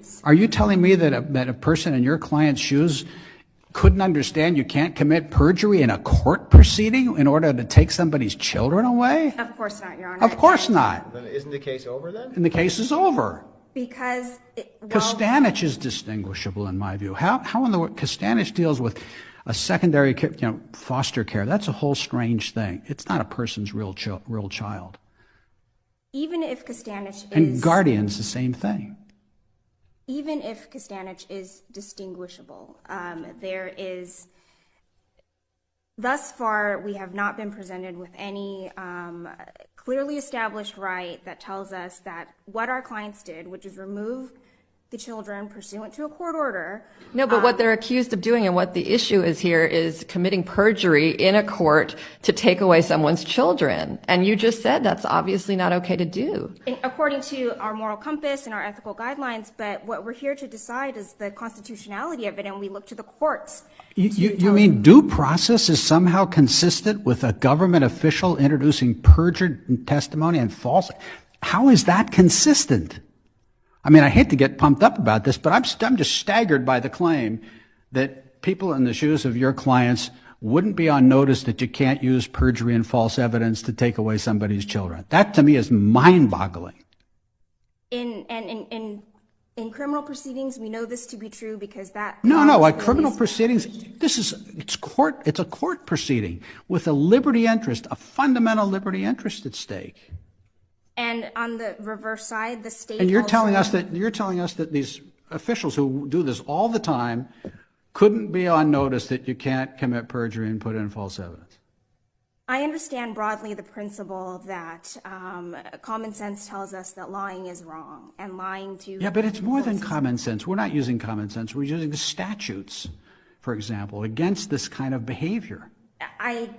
statutes. Are you telling me that a person in your client's shoes couldn't understand you can't commit perjury in a court proceeding in order to take somebody's children away? Of course not, Your Honor. Of course not. Then isn't the case over then? And the case is over. Because, Costanich is distinguishable in my view. How in the world Costanich deals with a secondary, foster care? That's a whole strange thing. It's not a person's real child. even if Costanich And guardian's the same thing. Even if Costanich is distinguishable, there is, thus far, we have not been presented with any clearly established right that tells us that what our clients did, which is remove the children pursuant to a court order. No, but what they're accused of doing and what the issue is here is committing perjury in a court to take away someone's children. And you just said that's obviously not okay to do. According to our moral compass and our ethical guidelines, but what we're here to decide is the constitutionality of it, and we look to the courts. You mean due process is somehow consistent with a government official introducing perjured testimony and false? How is that consistent? I mean, I hate to get pumped up about this, but I'm just staggered by the claim that people in the shoes of your clients wouldn't be on notice that you can't use perjury and false evidence to take away somebody's children. That to me is mind-boggling. In criminal proceedings, we know this to be true because that. No, criminal proceedings, it's a court proceeding with a liberty interest, a fundamental liberty interest at stake. And on the reverse side, the state. And you're telling us that these officials who do this all the time couldn't be on notice that you can't commit perjury and put in false evidence. I understand broadly the principle that common sense tells us that lying is wrong and lying to. Yeah, but it's more than common sense. We're not using common sense. We're using the statutes, for example, against this kind of behavior. I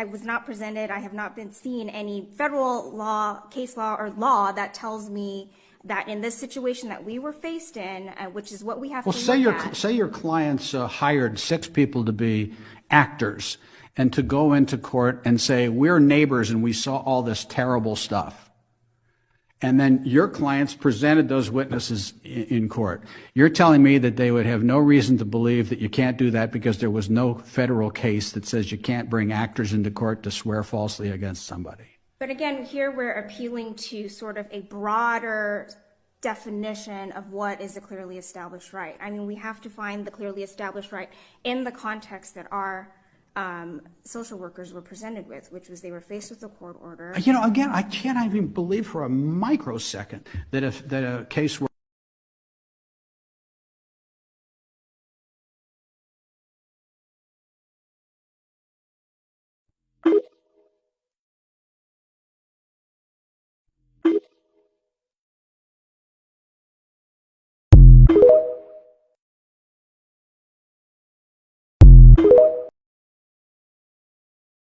was not presented, I have not been seeing any federal law, case law, or law that tells me that in this situation that we were faced in, which is what we have to look at. Say your clients hired 6 people to be actors and to go into court and say, we're neighbors and we saw all this terrible stuff. And then your clients presented those witnesses in court. You're telling me that they would have no reason to believe that you can't do that because there was no federal case that says you can't bring actors into court to swear falsely against somebody. But again, here we're appealing to sort of a broader definition of what is a clearly established right. I mean, we have to find the clearly established right in the context that our social workers were presented with, which was they were faced with a court order. You know, again, I can't even believe for a microsecond that a case where